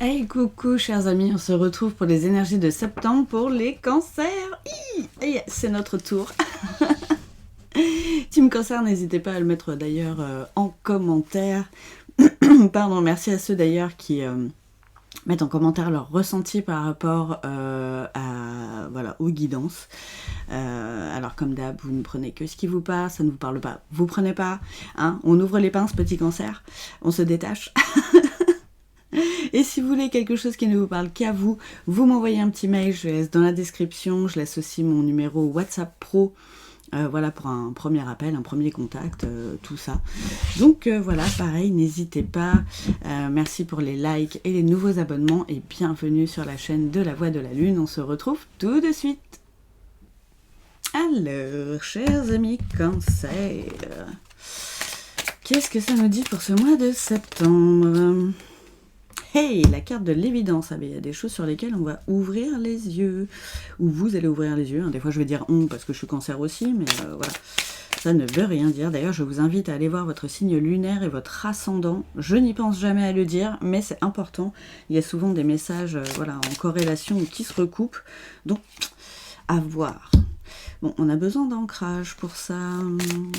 Hey coucou chers amis, on se retrouve pour les énergies de septembre pour les cancers. C'est notre tour. Team Cancer, n'hésitez pas à le mettre d'ailleurs en commentaire. Pardon, merci à ceux d'ailleurs qui mettent en commentaire leur ressenti par rapport aux guidances. Alors comme d'hab, vous ne prenez que ce qui vous parle, ça ne vous parle pas, vous prenez pas. Hein, on ouvre les pinces, petit cancer, on se détache. Et si vous voulez quelque chose qui ne vous parle qu'à vous, vous m'envoyez un petit mail, je laisse dans la description, je laisse aussi mon numéro WhatsApp Pro, pour un premier appel, un premier contact, tout ça. Donc voilà, pareil, n'hésitez pas. Merci pour les likes et les nouveaux abonnements et bienvenue sur la chaîne de la Voix de la Lune. On se retrouve tout de suite. Alors, chers amis Cancer, qu'est-ce que ça nous dit pour ce mois de septembre ? Hey, la carte de l'évidence, il y a des choses sur lesquelles on va ouvrir les yeux, ou vous allez ouvrir les yeux, des fois je vais dire on parce que je suis cancer aussi, mais voilà, ça ne veut rien dire. D'ailleurs je vous invite à aller voir votre signe lunaire et votre ascendant, je n'y pense jamais à le dire, mais c'est important, il y a souvent des messages en corrélation qui se recoupent, donc à voir. Bon, on a besoin d'ancrage pour ça.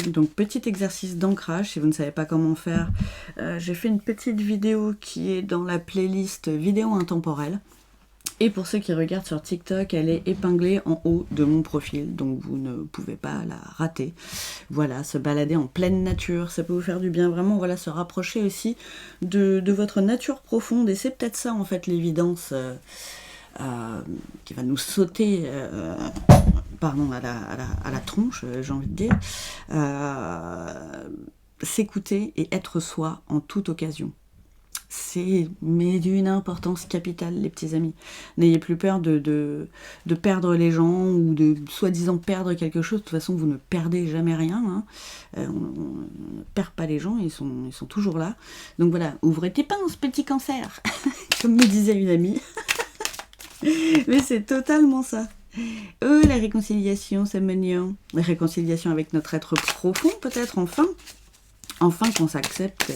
Donc, petit exercice d'ancrage, si vous ne savez pas comment faire. J'ai fait une petite vidéo qui est dans la playlist vidéo intemporelle. Et pour ceux qui regardent sur TikTok, elle est épinglée en haut de mon profil. Donc, vous ne pouvez pas la rater. Voilà, se balader en pleine nature, ça peut vous faire du bien. Vraiment, voilà, se rapprocher aussi de votre nature profonde. Et c'est peut-être ça, en fait, l'évidence qui va nous sauter... à la tronche, j'ai envie de dire, s'écouter et être soi en toute occasion. C'est d'une importance capitale, les petits amis. N'ayez plus peur de perdre les gens ou de soi-disant perdre quelque chose. De toute façon, vous ne perdez jamais rien. Hein. On ne perd pas les gens, ils sont toujours là. Donc voilà, ouvrez tes pinces, petit cancer, comme me disait une amie. Mais c'est totalement ça. Oh, la réconciliation, c'est mignon. La réconciliation avec notre être profond, peut-être, enfin. Enfin qu'on s'accepte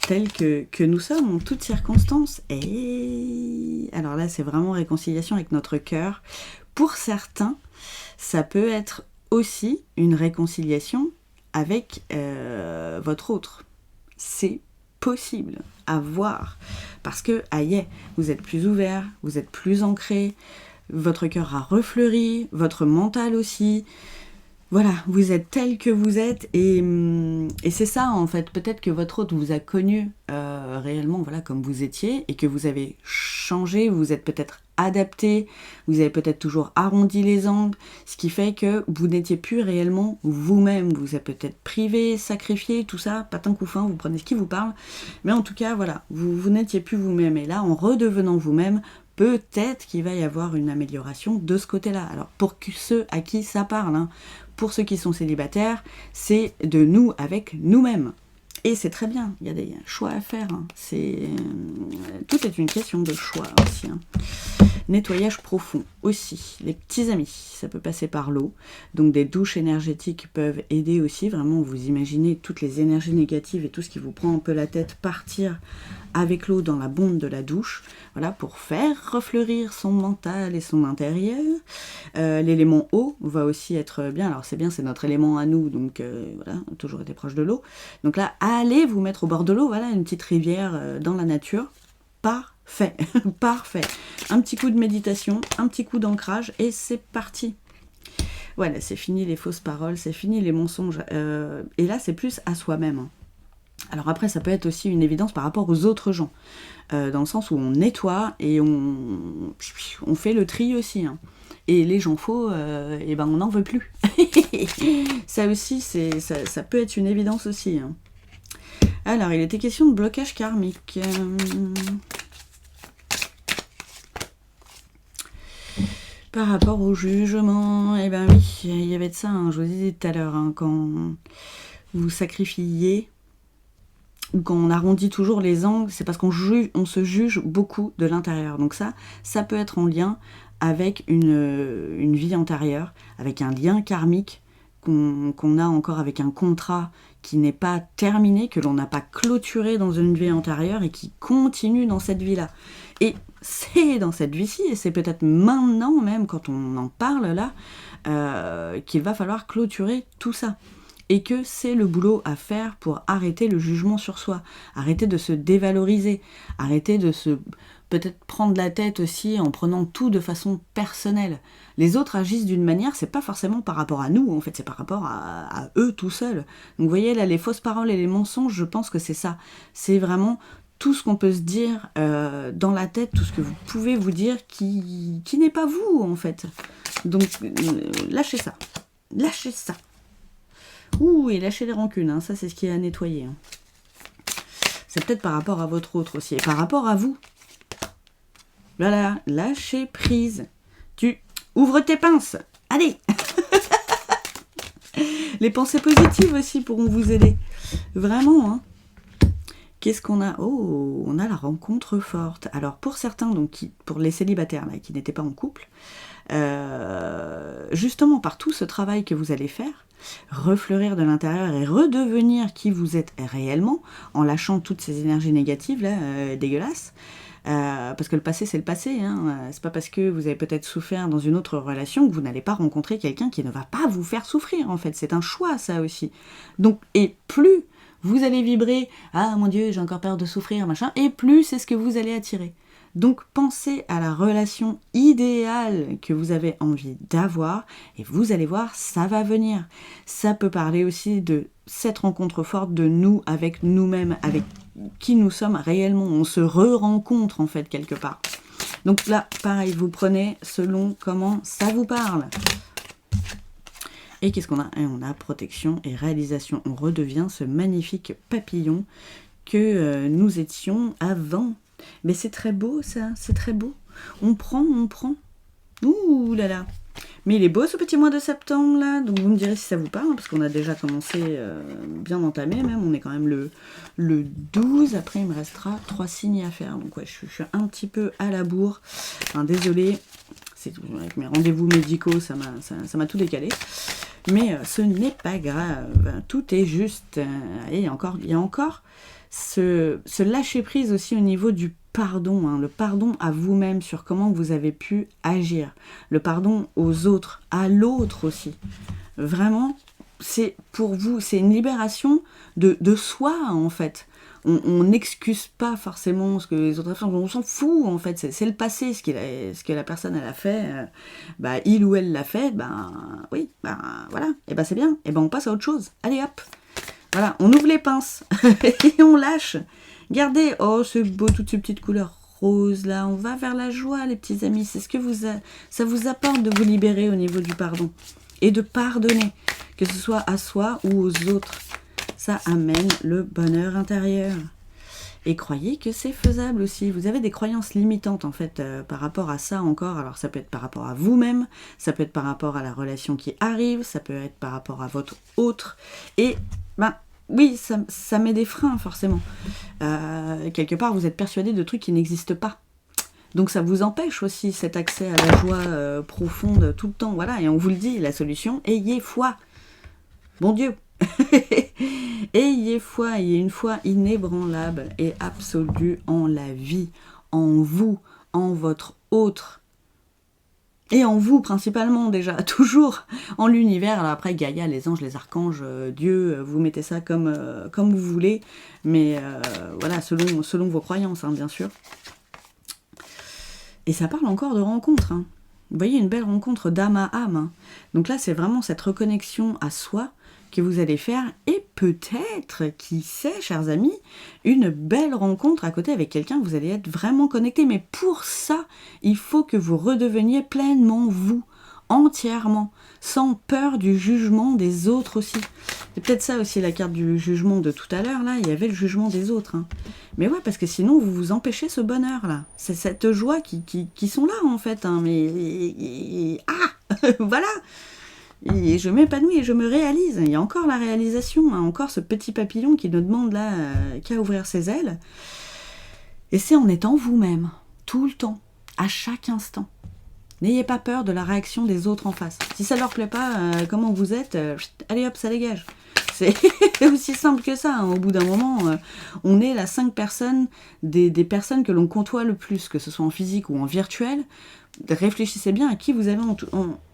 tel que nous sommes, en toutes circonstances. Et alors là, c'est vraiment réconciliation avec notre cœur. Pour certains, ça peut être aussi une réconciliation avec votre autre. C'est possible à voir. Parce que, vous êtes plus ouvert, vous êtes plus ancré, votre cœur a refleuri, votre mental aussi. Voilà, vous êtes tel que vous êtes et c'est ça en fait. Peut-être que votre autre vous a connu réellement comme vous étiez et que vous avez changé, vous vous êtes peut-être adapté, vous avez peut-être toujours arrondi les angles, ce qui fait que vous n'étiez plus réellement vous-même. Vous êtes peut-être privé, sacrifié, tout ça, patin couffin, vous prenez ce qui vous parle. Mais en tout cas, voilà, vous n'étiez plus vous-même. Et là, en redevenant vous-même, peut-être qu'il va y avoir une amélioration de ce côté-là. Alors, pour ceux à qui ça parle, pour ceux qui sont célibataires, c'est de nous avec nous-mêmes. Et c'est très bien, il y a des choix à faire. Tout est une question de choix aussi. Nettoyage profond aussi, les petits amis, ça peut passer par l'eau. Donc des douches énergétiques peuvent aider aussi. Vraiment, vous imaginez toutes les énergies négatives et tout ce qui vous prend un peu la tête partir avec l'eau dans la bombe de la douche. Voilà, pour faire refleurir son mental et son intérieur. L'élément eau va aussi être bien. Alors c'est bien, c'est notre élément à nous, donc toujours été proche de l'eau. Donc là, allez vous mettre au bord de l'eau, voilà, une petite rivière dans la nature. Parfait, parfait. Un petit coup de méditation, un petit coup d'ancrage et c'est parti. Voilà, c'est fini les fausses paroles, c'est fini les mensonges. Et là, c'est plus à soi-même. Alors après, ça peut être aussi une évidence par rapport aux autres gens. Dans le sens où on nettoie et on fait le tri aussi. Et les gens faux, on n'en veut plus. Ça aussi, ça peut être une évidence aussi. Alors, il était question de blocage karmique. Par rapport au jugement, oui, il y avait de ça, je vous disais tout à l'heure, quand vous sacrifiez, ou quand on arrondit toujours les angles, c'est parce qu'on se juge beaucoup de l'intérieur. Donc ça peut être en lien avec une vie antérieure, avec un lien karmique qu'on a encore avec un contrat qui n'est pas terminé, que l'on n'a pas clôturé dans une vie antérieure et qui continue dans cette vie-là. Et c'est dans cette vie-ci, et c'est peut-être maintenant même, quand on en parle là, qu'il va falloir clôturer tout ça. Et que c'est le boulot à faire pour arrêter le jugement sur soi, arrêter de se dévaloriser, arrêter de se peut-être prendre la tête aussi en prenant tout de façon personnelle. Les autres agissent d'une manière, c'est pas forcément par rapport à nous, en fait, c'est par rapport à eux tout seuls. Donc vous voyez là, les fausses paroles et les mensonges, je pense que c'est ça. C'est vraiment tout ce qu'on peut se dire dans la tête, tout ce que vous pouvez vous dire qui n'est pas vous, en fait. Donc lâchez ça. Lâchez ça. Ouh, et lâchez les rancunes, hein, ça c'est ce qui est à nettoyer. Hein. C'est peut-être par rapport à votre autre aussi, et par rapport à vous. Voilà, lâchez prise. Tu ouvres tes pinces. Allez. Les pensées positives aussi pourront vous aider. Vraiment, hein. Qu'est-ce qu'on a? Oh, on a la rencontre forte. Alors pour certains, donc pour les célibataires là, qui n'étaient pas en couple, justement par tout ce travail que vous allez faire, refleurir de l'intérieur et redevenir qui vous êtes réellement, en lâchant toutes ces énergies négatives là, dégueulasses, parce que le passé c'est le passé, hein. C'est pas parce que vous avez peut-être souffert dans une autre relation que vous n'allez pas rencontrer quelqu'un qui ne va pas vous faire souffrir, en fait, c'est un choix ça aussi. Donc, et plus vous allez vibrer, ah mon Dieu, j'ai encore peur de souffrir, machin, et plus c'est ce que vous allez attirer. Donc pensez à la relation idéale que vous avez envie d'avoir, et vous allez voir, ça va venir. Ça peut parler aussi de cette rencontre forte de nous avec nous-mêmes, avec qui nous sommes réellement. On se re-rencontre en fait quelque part. Donc là, pareil, vous prenez selon comment ça vous parle. Et qu'est-ce qu'on a? Et on a protection et réalisation. On redevient ce magnifique papillon que nous étions avant. Mais c'est très beau ça, c'est très beau. On prend. Ouh là là. Mais il est beau ce petit mois de septembre là. Donc vous me direz si ça vous parle, hein, parce qu'on a déjà commencé bien entamé même. On est quand même le 12. Après il me restera 3 signes à faire. Donc ouais, je suis un petit peu à la bourre. Enfin, désolée. C'est tout. Avec mes rendez-vous médicaux, ça m'a tout décalé. Mais ce n'est pas grave. Tout est juste. Et il y a encore ce lâcher-prise aussi au niveau du pardon, hein, le pardon à vous-même sur comment vous avez pu agir, le pardon aux autres, à l'autre aussi. Vraiment, c'est pour vous, c'est une libération de soi en fait. On n'excuse pas forcément ce que les autres font, on s'en fout en fait, c'est le passé, ce que la personne elle a fait, il ou elle l'a fait, oui, voilà, et c'est bien, et on passe à autre chose, allez hop. Voilà, on ouvre les pinces et on lâche. Regardez, oh c'est beau, toutes ces petites couleurs roses là, on va vers la joie les petits amis, c'est ce que ça vous apporte de vous libérer au niveau du pardon. Et de pardonner, que ce soit à soi ou aux autres. Ça amène le bonheur intérieur. Et croyez que c'est faisable aussi. Vous avez des croyances limitantes en fait par rapport à ça encore. Alors ça peut être par rapport à vous-même, ça peut être par rapport à la relation qui arrive, ça peut être par rapport à votre autre. Et oui, ça met des freins forcément. Quelque part, vous êtes persuadé de trucs qui n'existent pas. Donc ça vous empêche aussi cet accès à la joie profonde tout le temps. Voilà, et on vous le dit, la solution, ayez foi. Bon Dieu. Ayez foi, ayez une foi inébranlable et absolue en la vie, en vous, en votre autre. Et en vous principalement déjà, toujours en l'univers. Alors après Gaïa, les anges, les archanges, Dieu, vous mettez ça comme vous voulez, mais voilà, selon vos croyances, hein, bien sûr. Et ça parle encore de rencontre. Hein. Vous voyez, une belle rencontre d'âme à âme. Hein. Donc là, c'est vraiment cette reconnexion à soi que vous allez faire, et peut-être, qui sait, chers amis, une belle rencontre à côté avec quelqu'un, vous allez être vraiment connecté. Mais pour ça, il faut que vous redeveniez pleinement vous, entièrement, sans peur du jugement des autres aussi. C'est peut-être ça aussi la carte du jugement de tout à l'heure, là, il y avait le jugement des autres. Hein. Mais ouais, parce que sinon, vous vous empêchez ce bonheur-là. C'est cette joie qui sont là, en fait. Hein, voilà. Et je m'épanouis et je me réalise. Il y a encore la réalisation, hein, encore ce petit papillon qui ne demande là qu'à ouvrir ses ailes. Et c'est en étant vous-même, tout le temps, à chaque instant. N'ayez pas peur de la réaction des autres en face. Si ça leur plaît pas, comment vous êtes, allez hop, ça dégage. C'est aussi simple que ça. Hein. Au bout d'un moment, on est la 5 personnes des personnes que l'on côtoie le plus, que ce soit en physique ou en virtuel. Réfléchissez bien à qui vous avez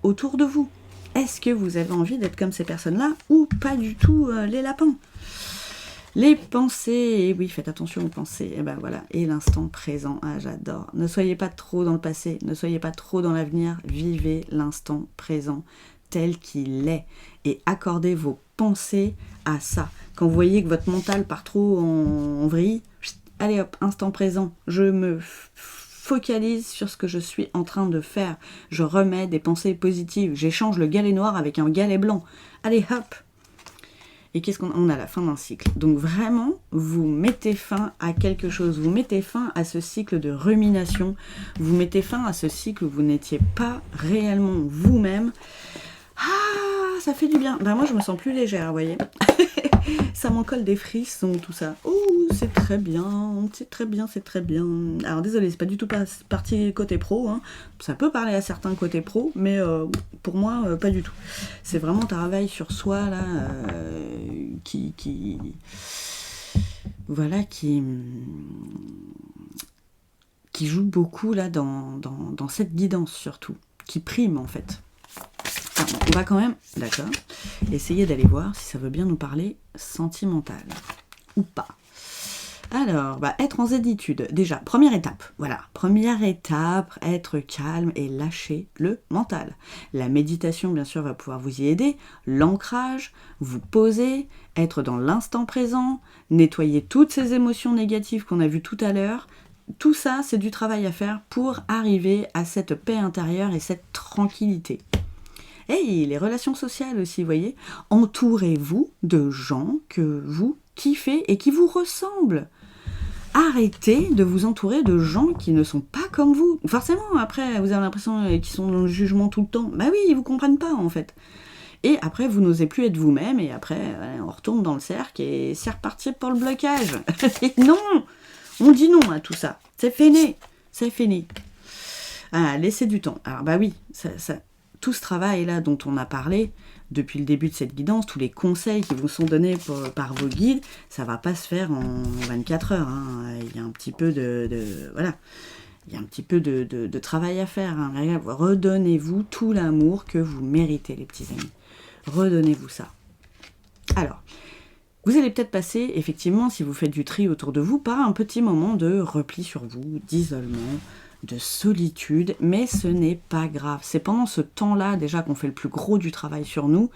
autour de vous. Est-ce que vous avez envie d'être comme ces personnes-là ou pas du tout les lapins? Les pensées, et oui, faites attention aux pensées, et ben voilà, et l'instant présent, ah j'adore. Ne soyez pas trop dans le passé, ne soyez pas trop dans l'avenir, vivez l'instant présent tel qu'il est, et accordez vos pensées à ça. Quand vous voyez que votre mental part trop en vrille, allez hop, instant présent, je me focalise sur ce que je suis en train de faire, je remets des pensées positives, j'échange le galet noir avec un galet blanc, allez hop. Et qu'est-ce qu'on a à la fin d'un cycle? Donc vraiment, vous mettez fin à quelque chose, vous mettez fin à ce cycle de rumination, vous mettez fin à ce cycle où vous n'étiez pas réellement vous-même. Ah, ça fait du bien. Ben moi, je me sens plus légère, vous voyez. Ça m'en colle des frissons, tout ça. Oh, c'est très bien, c'est très bien, c'est très bien. Alors désolé, c'est pas du tout parti côté pro. Hein. Ça peut parler à certains côtés pro, mais pour moi, pas du tout. C'est vraiment un travail sur soi, là, voilà, qui joue beaucoup, là, dans cette guidance, surtout. Qui prime, en fait. Alors, on va quand même, d'accord, essayer d'aller voir si ça veut bien nous parler sentimental ou pas. Alors, être en zénitude. Déjà, première étape, voilà. Première étape, être calme et lâcher le mental. La méditation, bien sûr, va pouvoir vous y aider. L'ancrage, vous poser, être dans l'instant présent, nettoyer toutes ces émotions négatives qu'on a vues tout à l'heure. Tout ça, c'est du travail à faire pour arriver à cette paix intérieure et cette tranquillité. Et les relations sociales aussi, vous voyez. Entourez-vous de gens que vous kiffez et qui vous ressemblent. Arrêtez de vous entourer de gens qui ne sont pas comme vous. Forcément, après, vous avez l'impression qu'ils sont dans le jugement tout le temps. Bah oui, ils vous comprennent pas, en fait. Et après, vous n'osez plus être vous-même, et après, on retourne dans le cercle, et c'est reparti pour le blocage. Et non, on dit non à tout ça. C'est fini. C'est fini. Ah, laissez du temps. Alors, bah oui, tout ce travail-là dont on a parlé depuis le début de cette guidance, tous les conseils qui vous sont donnés par vos guides, ça va pas se faire en 24 heures. Hein. Il y a un petit peu voilà. Il y a un petit peu de travail à faire. Hein. Redonnez-vous tout l'amour que vous méritez, les petits amis. Redonnez-vous ça. Alors, vous allez peut-être passer, effectivement, si vous faites du tri autour de vous, par un petit moment de repli sur vous, d'isolement, de solitude, mais ce n'est pas grave. C'est pendant ce temps-là déjà qu'on fait le plus gros du travail sur nous,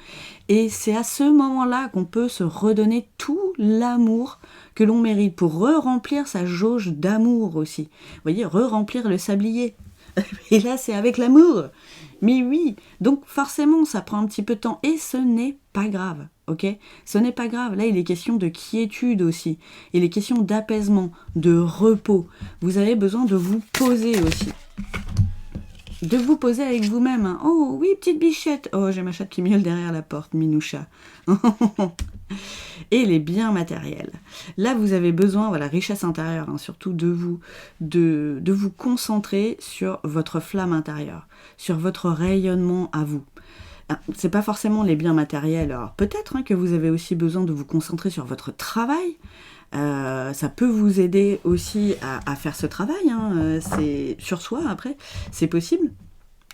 et c'est à ce moment-là qu'on peut se redonner tout l'amour que l'on mérite pour re-remplir sa jauge d'amour aussi. Vous voyez, re-remplir le sablier. Et là, c'est avec l'amour. Mais oui, donc forcément, ça prend un petit peu de temps, et ce n'est pas grave. Ok, ce n'est pas grave. Là, il est question de quiétude aussi. Il est question d'apaisement, de repos. Vous avez besoin de vous poser aussi. De vous poser avec vous-même. Hein. Oh oui, petite bichette. Oh, j'ai ma chatte qui miaule derrière la porte, Minoucha. Et les biens matériels. Là, vous avez besoin, voilà, richesse intérieure, hein, surtout de vous concentrer sur votre flamme intérieure, sur votre rayonnement à vous. C'est pas forcément les biens matériels. Alors peut-être que vous avez aussi besoin de vous concentrer sur votre travail. Ça peut vous aider aussi à faire ce travail. Hein. C'est sur soi après, c'est possible.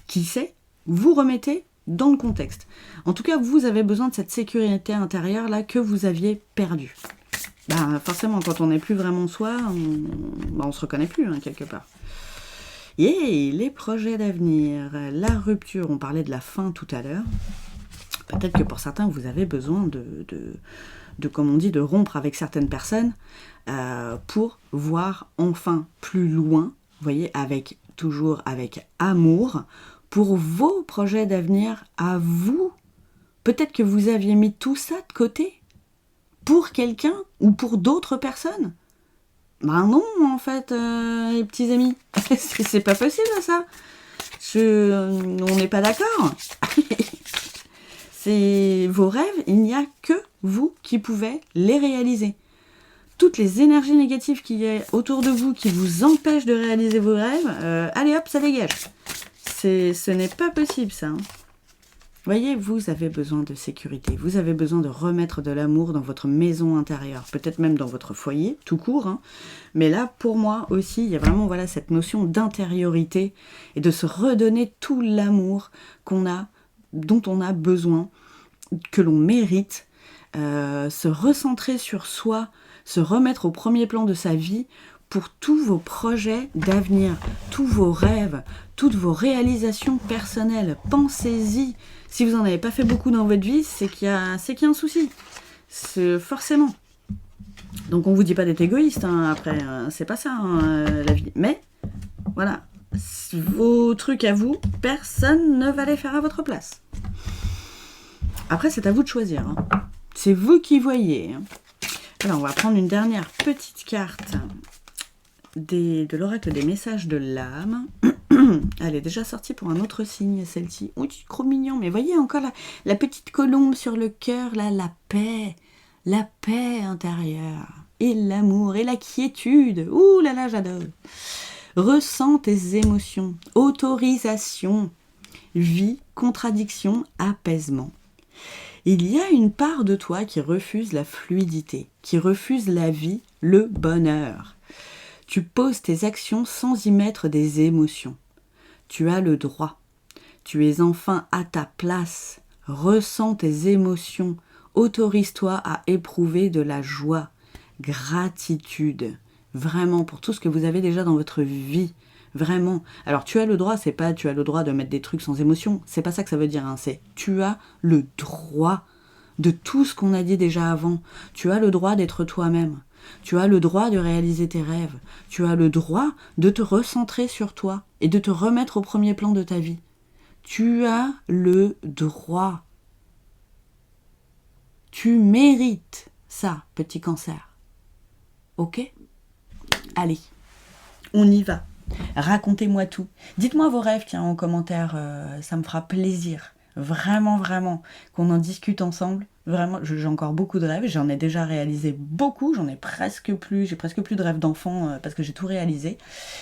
Qui sait? Vous remettez dans le contexte. En tout cas, vous avez besoin de cette sécurité intérieure là que vous aviez perdue. Forcément, quand on n'est plus vraiment soi, on se reconnaît plus quelque part. Et les projets d'avenir, la rupture, on parlait de la fin tout à l'heure. Peut-être que pour certains, vous avez besoin de comme on dit, de rompre avec certaines personnes pour voir enfin plus loin, vous voyez, toujours avec amour, pour vos projets d'avenir à vous. Peut-être que vous aviez mis tout ça de côté pour quelqu'un ou pour d'autres personnes. Non, en fait, les petits amis, c'est pas possible ça. On n'est pas d'accord. C'est vos rêves, il n'y a que vous qui pouvez les réaliser. Toutes les énergies négatives qu'il y a autour de vous qui vous empêchent de réaliser vos rêves, allez hop, ça dégage. Ce n'est pas possible ça. Hein. Voyez, vous avez besoin de sécurité, vous avez besoin de remettre de l'amour dans votre maison intérieure, peut-être même dans votre foyer, tout court, hein. Mais là, pour moi aussi, il y a vraiment voilà, cette notion d'intériorité et de se redonner tout l'amour dont on a besoin, que l'on mérite, se recentrer sur soi, se remettre au premier plan de sa vie pour tous vos projets d'avenir, tous vos rêves, toutes vos réalisations personnelles. Pensez-y. Si vous n'en avez pas fait beaucoup dans votre vie, c'est qu'il y a un souci. C'est forcément. Donc on ne vous dit pas d'être égoïste, hein, après, c'est pas ça la vie. Mais voilà, vos trucs à vous, personne ne va les faire à votre place. Après, c'est à vous de choisir. Hein. C'est vous qui voyez. Hein. Alors, on va prendre une dernière petite carte de l'oracle des messages de l'âme. Elle est déjà sortie pour un autre signe, celle-ci. Oh, c'est trop mignon. Mais voyez encore la petite colombe sur le cœur, là, la paix intérieure. Et l'amour, et la quiétude. Ouh là là, j'adore. Ressens tes émotions. Autorisation. Vie, contradiction, apaisement. Il y a une part de toi qui refuse la fluidité, qui refuse la vie, le bonheur. Tu poses tes actions sans y mettre des émotions. Tu as le droit. Tu es enfin à ta place. Ressens tes émotions. Autorise-toi à éprouver de la joie, gratitude. Vraiment, pour tout ce que vous avez déjà dans votre vie. Vraiment. Alors, tu as le droit, c'est pas tu as le droit de mettre des trucs sans émotion. C'est pas ça que ça veut dire. Hein. C'est tu as le droit de tout ce qu'on a dit déjà avant. Tu as le droit d'être toi-même. Tu as le droit de réaliser tes rêves. Tu as le droit de te recentrer sur toi et de te remettre au premier plan de ta vie. Tu as le droit. Tu mérites ça, petit cancer. Ok ? Allez, on y va. Racontez-moi tout. Dites-moi vos rêves, tiens, en commentaire. Ça me fera plaisir. Vraiment, vraiment. Qu'on en discute ensemble. Vraiment, j'ai encore beaucoup de rêves. J'en ai déjà réalisé beaucoup. J'ai presque plus de rêves d'enfant parce que j'ai tout réalisé.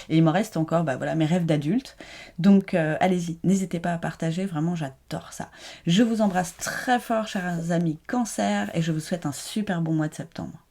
Et il me reste encore mes rêves d'adulte. Donc, allez-y. N'hésitez pas à partager. Vraiment, j'adore ça. Je vous embrasse très fort, chers amis cancer. Et je vous souhaite un super bon mois de septembre.